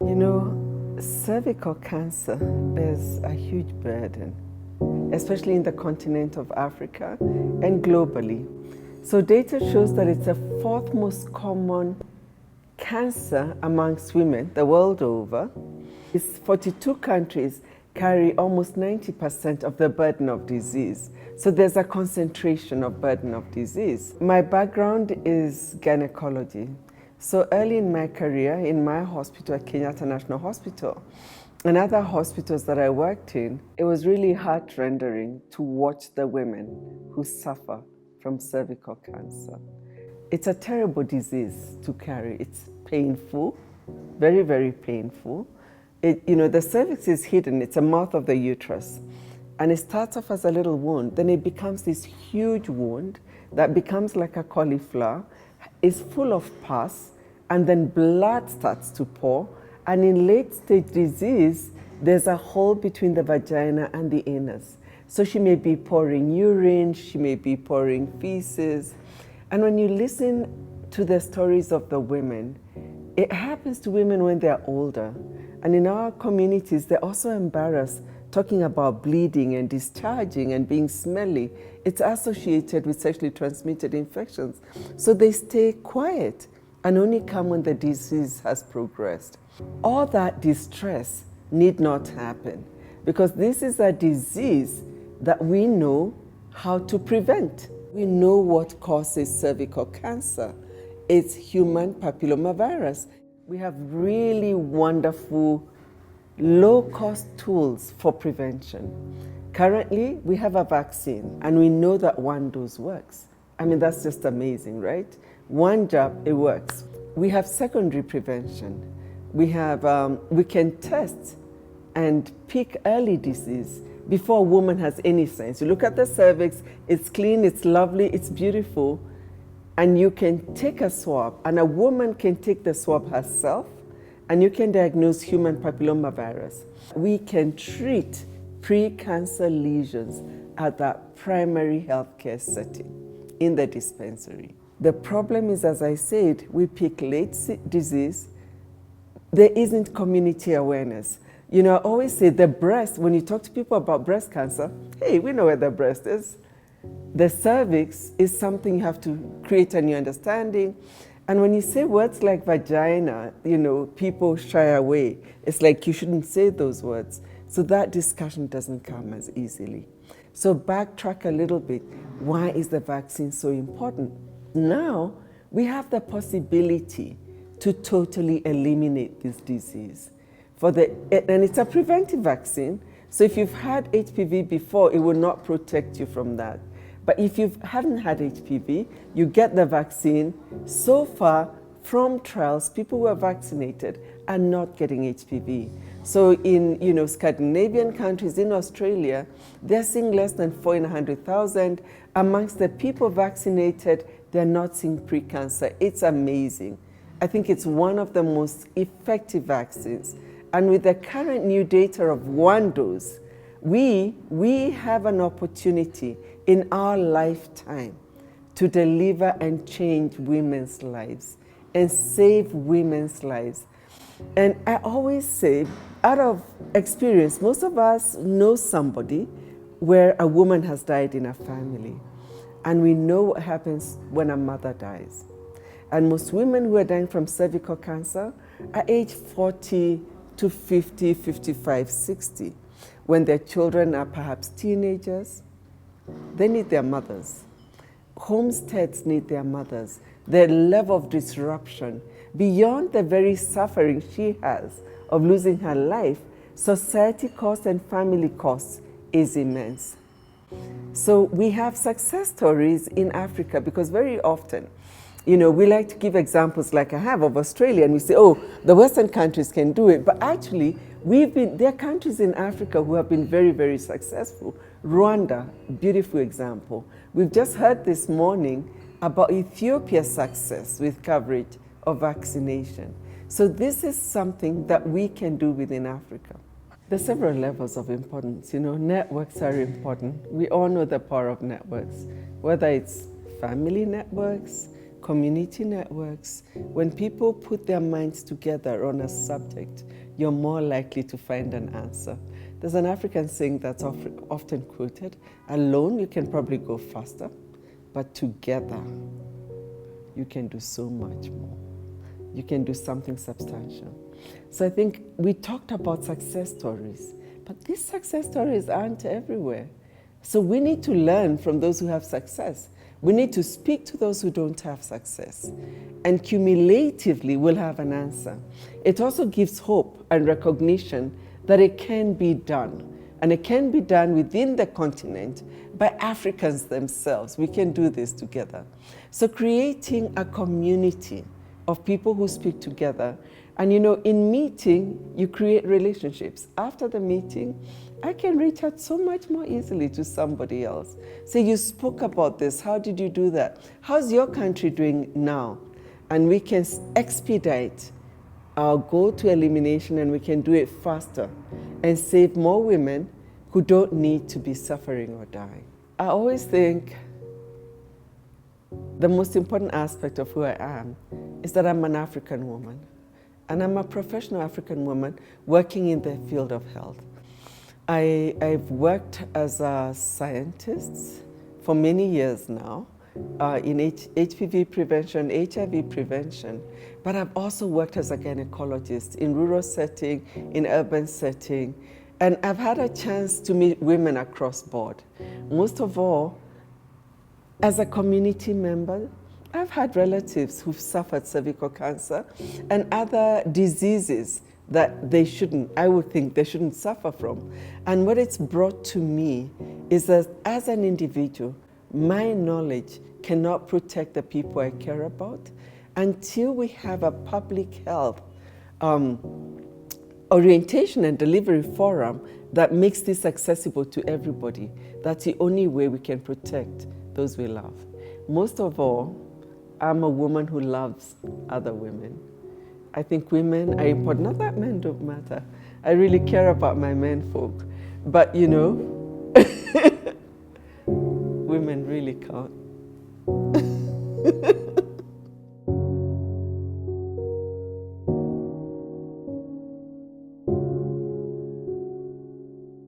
You know, cervical cancer is a huge burden, especially in the continent of Africa and globally. So data shows that it's the fourth most common cancer amongst women the world over. 42 countries carry almost 90% of the burden of disease. So there's a concentration of burden of disease. My background is gynecology. So early in my career, in my hospital at Kenyatta National Hospital and other hospitals that I worked in, it was really heart-rendering to watch the women who suffer from cervical cancer. It's a terrible disease to carry. It's painful, very, very painful. The cervix is hidden. It's a mouth of the uterus. And it starts off as a little wound. Then it becomes this huge wound that becomes like a cauliflower. It's full of pus, and then blood starts to pour. And in late stage disease, there's a hole between the vagina and the anus. So she may be pouring urine, she may be pouring feces. And when you listen to the stories of the women, it happens to women when they're older. And in our communities, they're also embarrassed talking about bleeding and discharging and being smelly. It's associated with sexually transmitted infections. So they stay quiet and only come when the disease has progressed. All that distress need not happen because this is a disease that we know how to prevent. We know what causes cervical cancer. It's human papillomavirus. We have really wonderful low-cost tools for prevention. Currently, we have a vaccine, and we know that one dose works. I mean, that's just amazing, right? One jab, it works. We have secondary prevention. We can test and pick early disease before a woman has any signs. You look at the cervix, it's clean, it's lovely, it's beautiful, and you can take a swab, and a woman can take the swab herself, and you can diagnose human papillomavirus. We can treat pre-cancer lesions at that primary healthcare setting in the dispensary. The problem is, as I said, we pick late disease. There isn't community awareness. You know, I always say the breast, when you talk to people about breast cancer, hey, we know where the breast is. The cervix is something you have to create a new understanding. And when you say words like vagina, people shy away. It's like you shouldn't say those words. So that discussion doesn't come as easily. So backtrack a little bit. Why is the vaccine so important? Now, we have the possibility to totally eliminate this disease. And it's a preventive vaccine. So if you've had HPV before, it will not protect you from that. But if you haven't had HPV, you get the vaccine. So far, from trials, people who are vaccinated are not getting HPV. So in Scandinavian countries, in Australia, they're seeing less than 4 in 100,000. Amongst the people vaccinated, they're not seeing pre-cancer. It's amazing. I think it's one of the most effective vaccines. And with the current new data of one dose, we have an opportunity in our lifetime to deliver and change women's lives and save women's lives. And I always say, out of experience, most of us know somebody where a woman has died in a family. And we know what happens when a mother dies. And most women who are dying from cervical cancer are age 40 to 50, 55, 60. When their children are perhaps teenagers, they need their mothers. Homesteads need their mothers. Their level of disruption, beyond the very suffering she has of losing her life, society costs and family costs is immense. So we have success stories in Africa because very often, we like to give examples like I have of Australia, and we say, oh, the Western countries can do it. But actually, there are countries in Africa who have been very, very successful. Rwanda, beautiful example. We've just heard this morning about Ethiopia's success with coverage of vaccination. So this is something that we can do within Africa. There's several levels of importance. Networks are important. We all know the power of networks, whether it's family networks, community networks, when people put their minds together on a subject, you're more likely to find an answer. There's an African saying that's often quoted: alone you can probably go faster, but together you can do so much more. You can do something substantial. So I think we talked about success stories, but these success stories aren't everywhere. So we need to learn from those who have success. We need to speak to those who don't have success. And cumulatively, we'll have an answer. It also gives hope and recognition that it can be done. And it can be done within the continent by Africans themselves. We can do this together. So creating a community of people who speak together. And you know, in meeting, you create relationships. After the meeting, I can reach out so much more easily to somebody else. Say, you spoke about this, how did you do that? How's your country doing now? And we can expedite our goal to elimination, and we can do it faster and save more women who don't need to be suffering or dying. I always think the most important aspect of who I am is that I'm an African woman. And I'm a professional African woman working in the field of health. I've worked as a scientist for many years now in HPV prevention, HIV prevention, but I've also worked as a gynecologist in rural setting, in urban setting, and I've had a chance to meet women across board. Most of all, as a community member, I've had relatives who've suffered cervical cancer and other diseases that I would think they shouldn't suffer from. And what it's brought to me is that as an individual, my knowledge cannot protect the people I care about until we have a public health orientation and delivery forum that makes this accessible to everybody. That's the only way we can protect those we love. Most of all, I'm a woman who loves other women. I think women are important. Not that men don't matter. I really care about my men folk. But you know, women really count.